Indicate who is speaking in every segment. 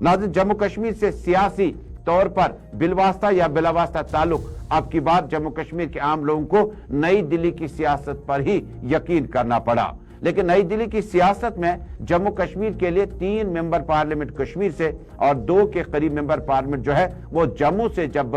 Speaker 1: नाज़रीन, जम्मू कश्मीर से सियासी तौर पर बिलवास्ता या बिलावास्ता ताल्लुक, अब की बार जम्मू कश्मीर के आम लोगों को नई दिल्ली की सियासत पर ही यकीन करना पड़ा। लेकिन नई दिल्ली की सियासत में जम्मू कश्मीर के लिए 3 मेंबर पार्लियामेंट कश्मीर से और 2 के करीब मेंबर पार्लियामेंट जो है वो जम्मू से जब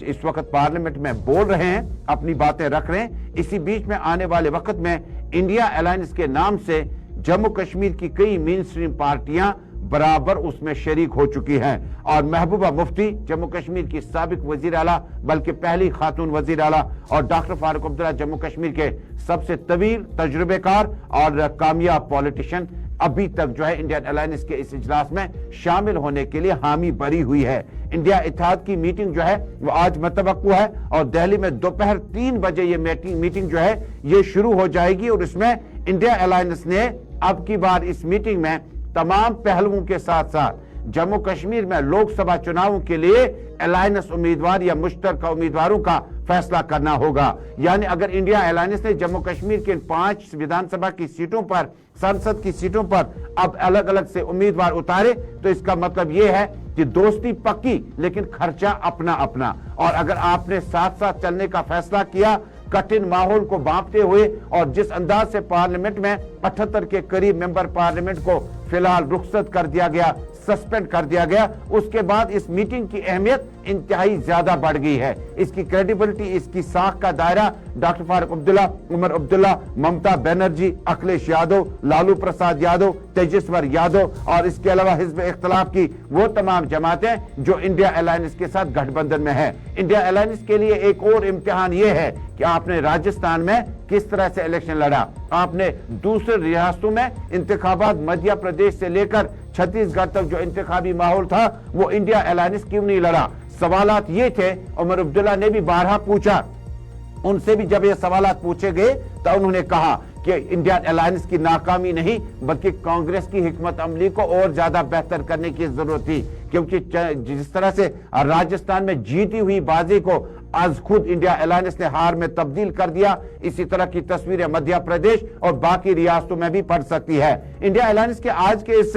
Speaker 1: इस वक्त पार्लियामेंट में बोल रहे हैं, अपनी बातें रख रहे हैं, इसी बीच में आने वाले वक्त में इंडिया अलायंस के नाम से जम्मू कश्मीर की कई मेन स्ट्रीम पार्टियां बराबर उसमें शरीक हो चुकी हैं। और महबूबा मुफ्ती, जम्मू कश्मीर की साबिक वजीर आला, बल्कि पहली खातून वजीर आला, और डॉक्टर फारूक अब्दुल्ला, जम्मू कश्मीर के सबसे तवील तजुर्बेकार और कामयाब पॉलिटिशियन, अभी तक जो है इंडियन अलायंस के इस इजलास में शामिल होने के लिए हामी भरी हुई है। इंडिया इत्तेहाद की मीटिंग जो है वो आज मतवक्कु है और दिल्ली में दोपहर 3 बजे ये मीटिंग जो है ये शुरू हो जाएगी। और इसमें इंडिया अलायंस ने अब की बार इस मीटिंग में तमाम पहलुओं के साथ साथ जम्मू कश्मीर में लोकसभा चुनावों के लिए अलायंस उम्मीदवार या मुश्तरका उम्मीदवारों का फैसला करना होगा। यानी अगर इंडिया अलायंस ने जम्मू कश्मीर के 5 विधानसभा की सीटों पर, संसद की सीटों पर अब अलग अलग से उम्मीदवार उतारे, तो इसका मतलब यह है कि दोस्ती पक्की लेकिन खर्चा अपना अपना। और अगर आपने साथ साथ चलने का फैसला किया, कठिन माहौल को भांपते हुए, और जिस अंदाज से पार्लियामेंट में 78 के करीब मेंबर पार्लियामेंट को फिलहाल रुखसत कर दिया गया, सस्पेंड कर दिया गया, उसके बाद इस मीटिंग की अहमियत इंतहाई ज्यादा बढ़ गई है। इसकी क्रेडिबिलिटी, इसकी साख का दायरा डॉक्टर फारूक अब्दुल्ला, उमर अब्दुल्ला, ममता बनर्जी, अखिलेश यादव, लालू प्रसाद यादव, तेजस्वर यादव और इसके अलावा हिज़्ब इख्तिलाफ की वो तमाम जमातें जो इंडिया अलायंस के साथ गठबंधन में है। इंडिया अलायंस के लिए एक और इम्तिहान ये है कि आपने राजस्थान में किस तरह से इलेक्शन लड़ा, आपने दूसरे रियासतों में इंतखाबात, मध्य प्रदेश से लेकर छत्तीसगढ़ तक जो इंतखाबी माहौल था वो इंडिया अलायंस क्यों नहीं लड़ा। सवालात ये थे, उमर अब्दुल्ला ने भी बारहा पूछा, उनसे भी जब ये सवालात पूछे गए तो उन्होंने कहा कि इंडियन अलायंस की नाकामी नहीं बल्कि कांग्रेस की हिकमत अमली को और ज्यादा बेहतर करने की जरूरत थी, क्योंकि जिस तरह से राजस्थान में जीती हुई बाजी को आज खुद इंडिया अलायंस ने हार में तब्दील कर दिया, इसी तरह की तस्वीरें मध्य प्रदेश और बाकी रियासतों में भी पड़ सकती है। इंडिया अलायंस के आज के इस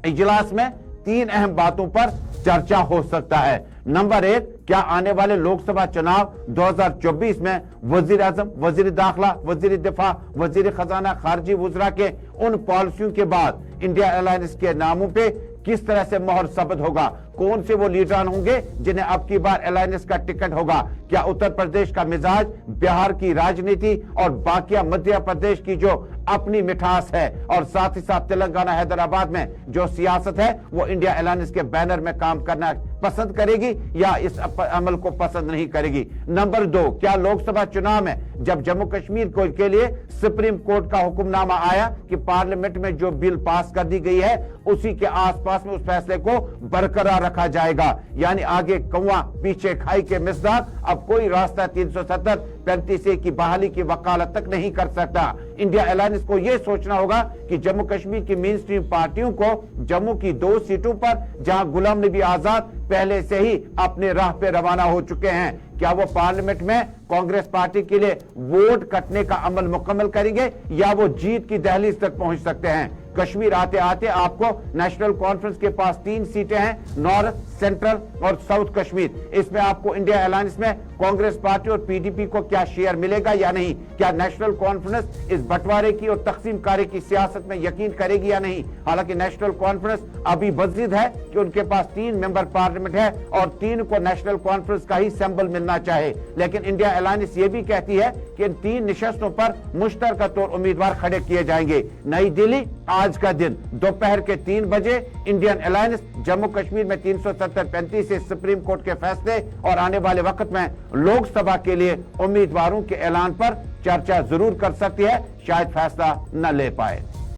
Speaker 1: इजलास में 3 अहम बातों पर चर्चा हो सकता है। नंबर 1, क्या आने वाले लोकसभा चुनाव 2024 में वजीर आजम, वजीर दाखिला, वजीर दिफा, वजीर खजाना, खारजी वज़रा के उन पॉलिसियों के बाद इंडिया अलायंस के नामों पे किस तरह से मोहर साबित होगा, कौन से वो लीडरान होंगे जिन्हें अब की बार अलायंस का टिकट होगा। क्या उत्तर प्रदेश का मिजाज, बिहार की राजनीति और बाकी मध्य प्रदेश की जो अपनी मिठास है और साथ ही साथ तेलंगाना, हैदराबाद में जो सियासत है वो इंडिया अलायंस के बैनर में काम करना पसंद करेगी या इस अमल को पसंद नहीं करेगी। नंबर 2, क्या लोकसभा चुनाव में जब जम्मू कश्मीर के लिए सुप्रीम कोर्ट का हुक्मनामा आया कि पार्लियामेंट में जो बिल पास कर दी गई है उसी के आसपास में उस फैसले को बरकरार रखा जाएगा, यानी आगे कौवा पीछे खाई के मिसदार, अब कोई रास्ता 370-35 की बहाली की वकालत तक नहीं कर सकता। इंडिया अलायंस को यह सोचना होगा कि जम्मू कश्मीर की मेन स्ट्रीम पार्टियों को जम्मू की 2 सीटों पर जहां गुलाम नबी आजाद पहले से ही अपने राह पे रवाना हो चुके हैं, क्या वो पार्लियामेंट में कांग्रेस पार्टी के लिए वोट कटने का अमल मुकम्मल करेंगे या वो जीत की दहलीज तक पहुंच सकते हैं। कश्मीर आते आते आपको नेशनल कॉन्फ्रेंस के पास 3 सीटें हैं, नॉर्थ, सेंट्रल और साउथ कश्मीर। इसमें आपको इंडिया अलायंस में कांग्रेस पार्टी और पीडीपी को क्या शेयर मिलेगा या नहीं, क्या नेशनल कॉन्फ्रेंस इस बंटवारे की और तकसीम कारी की सियासत में यकीन करेगी या नहीं। हालांकि नेशनल कॉन्फ्रेंस अभी वजीद है कि उनके पास 3 मेंबर पार्लियामेंट है और 3 को नेशनल कॉन्फ्रेंस का ही सिंबल मिलना चाहे, लेकिन इंडिया अलायंस ये भी कहती है कि इन 3 निशस्तों पर मुश्तरका तौर उम्मीदवार खड़े किए जाएंगे। नई दिल्ली, आज का दिन दोपहर के 3 बजे इंडियन अलायंस जम्मू कश्मीर में 370-35 से सुप्रीम कोर्ट के फैसले और आने वाले वक्त में लोकसभा के लिए उम्मीदवारों के ऐलान पर चर्चा जरूर कर सकती है, शायद फैसला न ले पाए।